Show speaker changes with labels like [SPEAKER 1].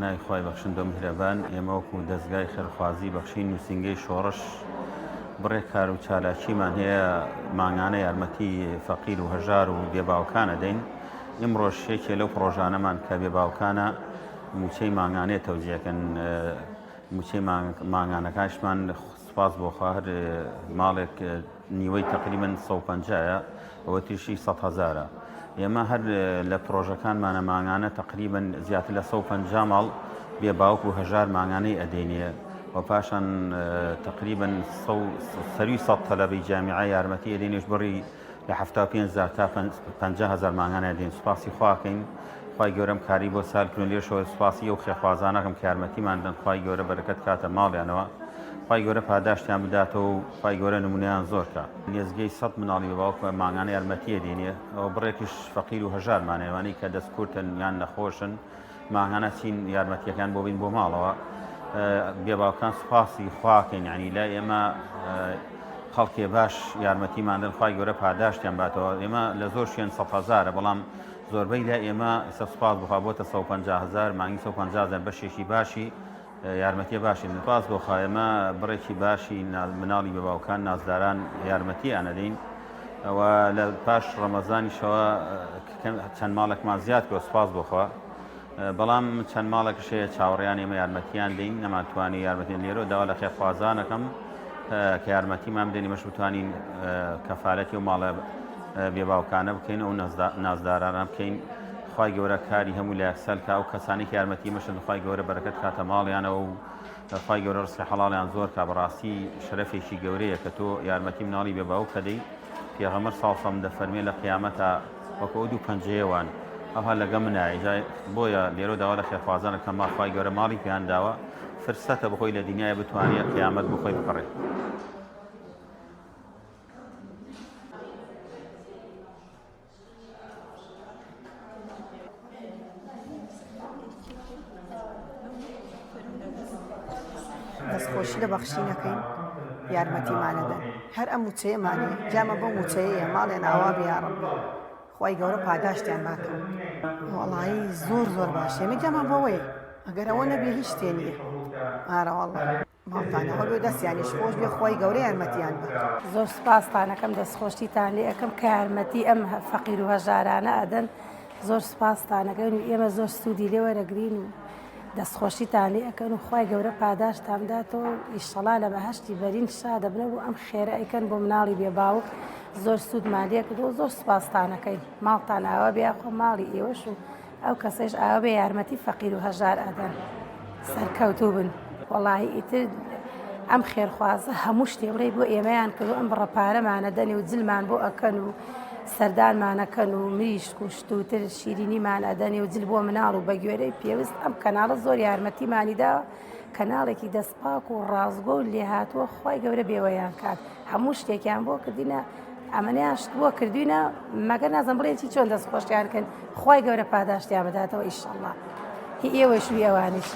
[SPEAKER 1] بەنای خی بەخشندۆ میهرەبان ئێمە وەکو دەستگای خێرخوازی بەخشین نووسنگەی شۆڕش بڕێک کار و چالاکیمان هەیە ماگانە یارمەتی فەقیر و هەژار و بێباوکانە دەین. ئیمڕۆژ شێکێ لەو پرۆژانەمان کە بێباوکانە موچەی ماگانەیە تەوزیەکەن. موچەی ماگانەکانشمان سپاس بۆخوا هەر ماڵێک نیوەی تقریباً 150ە ئەوە تیشی 100,000. ئێمە هەر لە پرۆژەکانمانە ماگانە تقریباً زیاتر لە 150 ماڵ بێباوک و هەژار ماگانەی ئەدێنێ و پاشان تقریباً سەروی 100 تەلەبەی جامیعە یارمەتی ئەدێنێش بڕی لە 75,000 تا 50,000 ماگانە دێن. سوپاسی خواکەین، خی گەورەم کاری بۆ سالکردن لێشەوە سوپاسی ئەو خێخوازانەکەم کە یارمەتیمان دەن. خی گەورە بەرەکەت کاتە ماڵیانەوە، خی گەورە پاداشتیان بداتەوە و خی گەورە نمونەیان زۆرکە. نێزگەی 100 مناڵی بێباوک ماگانە یارمەتیە دێنێ ئەوە بڕێکیش فەقیر و هەژارمانێوانی کە دەستکورتن یان نەخۆشن ماگانە چین یارمەتیەکان بۆ بین بۆ ماڵەوە. بێباوکان سوپاسی خواکەین، ینی لای ئێمە خەڵکێ باش یارمەتیماندن، خی گەورە پاداشتیان باتەوە. ئێمە لە زۆر شوێن 100,000 بەڵام زۆربەی لای ئێمە ئێستا سوپاس بخوا بۆتە 150,000 مانگی 150,000 بەشێکی باشی یارمەتیە باشی. سوپاس بۆخوا ئێمە بڕێکی باشی مناڵی بێباوکان نازداران یارمەتییان ئەدەین. ئەوە لە پاش ڕەمەزانیشەوە چەند ماڵێکمان زیاد کە سوپاس بۆخوا، بەڵام چەند ماڵێکش هەیە چاوەڕیان ئێمە یارمەتیان دەین نەماتوانی یارمەتیان لێرە داوا لە خێرخوازانەکەم کە یارمەتیمان بدەین ئێمەش بتوانین کەفالەتی و ماڵە بێباوکانە بکەین و نازدارانە بکەین. خی گەورە کاری هەموو لە یەکسەرکە ئەو کەسانی یارمەتی مەشن خی گەورە بەرەکەت کاتە ماڵیانەوە و خی گەورە ڕسقی حەڵاڵیان زۆر کا. بەڕاستی شەرەفێکی گەورەیە کە تۆ یارمەتی مناڵی بێباوک کەدەی. پێغەمبەر ساڵسەم دەفەرمێ لە قیامەتە وەکو ئەو دوو پەنجەیەوان ئەوها لەگە منایجای بۆیە لێرە داوا لە خێرخوازانە کە خی گەورە ماڵی پێیان داوە فرسەتە بخۆی لە دنیای بتوانێت قیامەت بخۆی بپەڕێت.
[SPEAKER 2] دەستخۆشی لە بەخشینەکەین یارمەتیمانەدەن هەر ئەم موچەیەمانێ جامە بۆ موچەیە ماڵێن ئاوا بیاڕم خی گەورە پاداشتیان باتەوە. وەڵایی زۆر زۆر باشە ئێمە جامان بۆەوەیە ئەگەر ئەوە نەبێ هیچ شتێ نییە. ئارەوەڵڵ ماڵتانەوە بێ دەستیانیش خۆش بێ خی گەورە یارمەتیان بە.
[SPEAKER 3] زۆر سوپاستانەکەم دەستخۆشیتان لێ ئەەکەم کە یارمەتی ئەم فەقیر و هەژارانە ئەدەن. زۆر سوپاستانەکەن و ئێمە زۆر سوودی لێ وەرەگرین و دەستخۆشیتان لێ ئەەکەن و خی گەورە پاداشتان بداتەوە. ئیشەڵا لە بەهەشتی بەرین شادە بنە و ئەم خێرە ئەیکەن بۆ مناڵی بێباوک زۆر سوود مالیە کردەوە. زۆر سوپاستانەکەین ماڵتان ئاوا بێخۆ ماڵی ئێوەش و ئەو کەسەش ئاوا بێ یارمەتی فەقیر و هەژار ئەدەن. سەرکەوتوو بن وەڵاهی ئیتر ئەم خێرخوازە هەموو شتێڕێ بۆ ئێمەیان کردو ئەم بڕەپارەمانە دەنێ و جلمان بۆ ئەکەن و سەردانمانەکەن و مریشک و شتوتر شیرینیمان ئەدەنێ و جل بۆ مناڵ و بە گوێرەی پێویست. ئەم کەناڵە زۆر یارمەتیمانیدا کەناڵێکی دەستپاک و ڕازگۆ و لێهاتووە خی گەورە بێوەیان کات هەموو شتێکیان بۆ کردینە ئەمەیان شت بۆ کردوینە مەگەر نازم بڵێکی چۆن دەستخۆشیانکەن خی گەورە پاداشتیان بداتەوە ئیشەڵڵا هی ئێوەش وی ئەوانش.